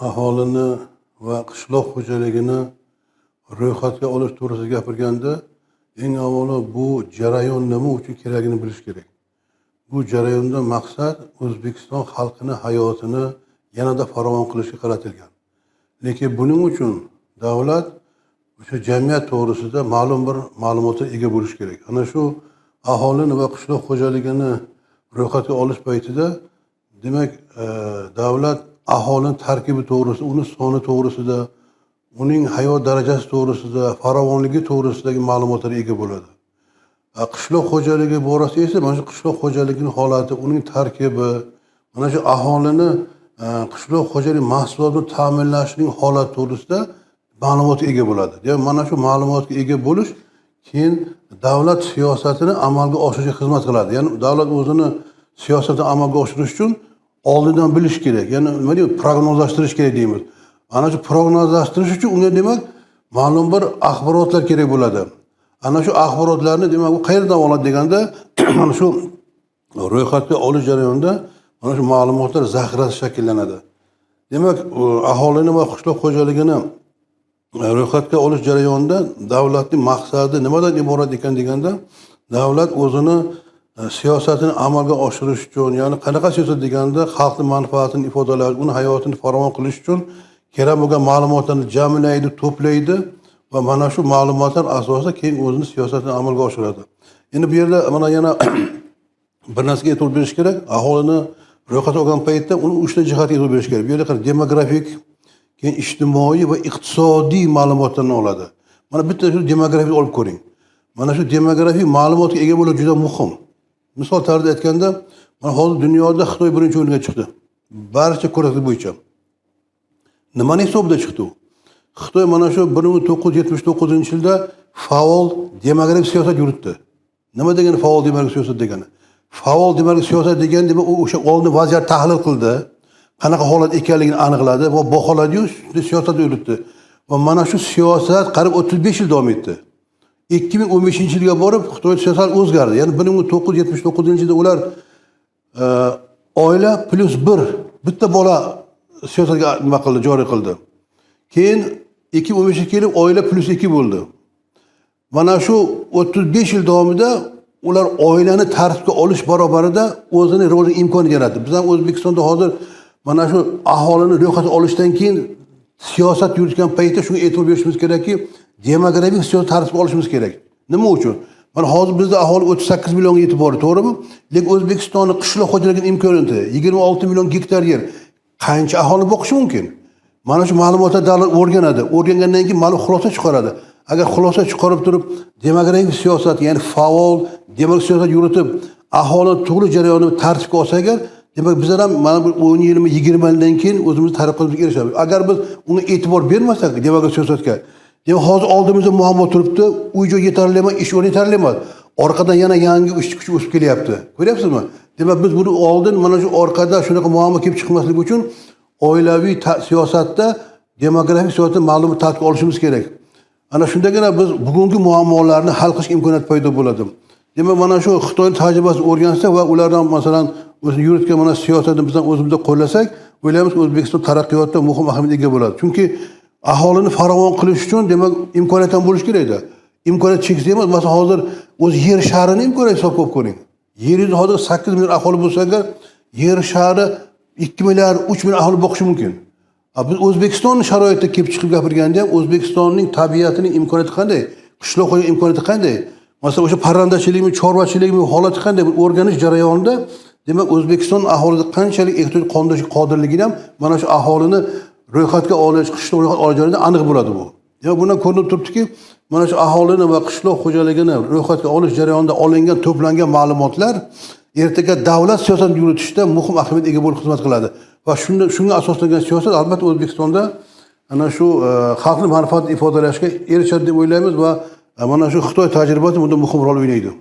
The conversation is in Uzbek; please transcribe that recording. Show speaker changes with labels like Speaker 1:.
Speaker 1: aholini va qishloq xo'jaligini ro'yxatga olish to'g'risida gapirganda, eng avvalo bu jarayon nima uchun kerakligini bilish kerak. Bu jarayonda maqsad O'zbekiston xalqini hayotini yanada farovon qilishga qaratilgan. Lekin buning uchun davlat o'sha jamiyat to'g'risida ma'lum bir ma'lumotga ega bo'lish kerak. Ana shu aholini va qishloq xo'jaligini ro'yxatga olish paytida demak davlat aholining tarkibi to'g'risida, uning soni to'g'risida, uning hayot darajasi to'g'risida, farovonligi to'g'risidagi ma'lumotlarga ega bo'ladi. Qishloq xo'jaligi borasida esa mana shu qishloq xo'jaligining holati, uning tarkibi, mana shu aholini qishloq xo'jalik mahsulotini ta'minlashning holati to'g'risida ma'lumotga ega bo'ladi. Demak, mana shu ma'lumotga ega bo'lish keyin davlat siyosatini amalga oshirishga xizmat qiladi. Ya'ni davlat o'zini siyosatini amalga oshirish uchun oldindan bilish kerak. Ya'ni nima deymiz, prognozlashtirish kerak deymiz. Ana shu prognozlashtirish uchun unga demak ma'lum bir axborotlar kerak bo'ladi. Ana shu axborotlarni demak u qayerdan oladi deganda, mana shu ro'yxatga olish jarayonida mana shu ma'lumotlar zaxirasi shakllanadi. Demak, aholini va qishloq xo'jaligini ro'yxatga olish jarayonida davlatning maqsadi nimadan iborat ekan deganda, davlat o'zini siyosatini amalga oshirish uchun, ya'ni qanaqa siyosat deganda xalqning manfaatini ifodalash, uning hayotini farovon qilish uchun kerak bo'lgan ma'lumotlarni jamlaydi, to'playdi va mana shu ma'lumotlar asosida keyin o'zining siyosatini amalga oshiradi. Endi bu yerda mana yana bir narsaga e'tibor berish kerak. Aholini ro'yxatga olgan paytda uni 3 ta jihatga e'tibor berish kerak. Bu yerda demografik, keyin ijtimoiy va iqtisodiy ma'lumotlarni oladi. Mana bitta shu demografik olib ko'ring. Mana shu demografik ma'lumotga ega bo'lish juda muhim. Misol tarzida aytganda, mana hozir dunyoda Xitoy birinchi o'ringa chiqdi. Barcha ko'rsatkichlar bo'yicha. Nimani hisobida chiqdi u? Xitoy mana shu 1979-yilda faol demografik siyosat yuritdi. Nima degani faol demografik siyosat degani? Faol demografik siyosat degani demak u o'sha oldin vaziyat tahlil qildi, qanaqa holat ekanligini aniqladi va baholadi-yu, siyosat yuritdi. Va mana shu siyosat qarib 35 yil davom etdi. 2015-yilga borib Xitoy siyosati o'zgardi. Ya'ni 1979-yilda ular oila plus 1 bitta bola siyosatga nima qildi, joriy qildi. Keyin 2015-ga kelib oila plus 2 bo'ldi. Mana shu 35 yil davomida ular oilani tartibga olish barobarida o'zining rol imkonini yaratdi. Biz ham O'zbekistonda hozir mana shu aholini ro'yxatga olishdan keyin siyosat yuritgan paytda shunga e'tibor berishimiz kerakki, demografik siyosat tartibga olishimiz kerak. Nima uchun? Mana hozir bizda aholi 38 millionga yetib bordi, to'g'rimi? Lekin O'zbekistonning qishloq xo'jaligining imkoniyati 26 million gektar yer. Qancha aholi boqishi mumkin? Mana shu ma'lumotlar davlat o'rganadi. O'rgangandan keyin ma'lum xulosa chiqaradi. Agar xulosa chiqarib turib demografik siyosat, ya'ni faol demografik siyosat yuritib, aholi turli jarayonni tartibga olsa agar, demak bizlar ham mana bir 10 yilmi, 20 yildan keyin o'zimizni taraqqiyotga erishamiz. Agar biz unga e'tibor bermasak demografik siyosatga, demak hozir oldimizda muammo turibdi, uy-joy yetarli emas, ish o'rni yetarli emas. Orqadan yana yangi ish kuchi o'sib kelyapti. Ko'ryapsizmi? Demak biz buni oldin mana shu orqada shunaqa muammo kelib chiqmasligi uchun oilaviy siyosatda demografik siyosatni ma'lum tartibga olishimiz kerak. Ana shundagina biz bugungi muammolarni hal qilish imkoniyati paydo bo'ladi. Demak, mana shu Xitoy tajribasini o'rgansak va ulardan masalan o'zi yuritgan mana siyosatni biz ham o'zimizda qo'llasak, o'ylaymiz O'zbekiston taraqqiyotda muhim ahamiyatga ega bo'ladi. Chunki aholini farovon qilish uchun demak imkoniyat ham bo'lish kerak-da. Imkoniyat cheksiz emas. Masalan, hozir o'z yer sharini imkoniyati hisob qilib ko'ring. Yer yuzida hozir 8 million aholi bo'lsa agar, yer shari 2 milliard, 3 million aholi boqishi mumkin. Biz O'zbekistonning sharoitida kelib chiqib gapirganda ham O'zbekistonning tabiatining imkoniyati qanday? Qishloq xo'jalik imkoniyati qanday? Masalan, o'sha parrandachilikmi, chorvachilikmi holati qanday? Bir o'rganish jarayonida demak O'zbekiston aholida qanchalik ehtiyoj qondirish qodirligini ham mana shu aholini ro'yxatga olish, qishloq ro'yxat olish jarayonida aniq bo'ladi bu. Demak, bundan ko'rinib turibdiki, mana shu aholini va qishloq xo'jaligini ro'yxatga olish jarayonida olingan, to'plangan ma'lumotlar ertaga davlat siyosatini yuritishda muhim ahamiyatga ega bo'lib xizmat qiladi. Va shunga asoslangan siyosat albatta O'zbekistonda ana shu xalqning manfaatini ifodalashga erishadi deb o'ylaymiz va mana shu Xitoy tajribasi bunda muhim rol o'ynaydi.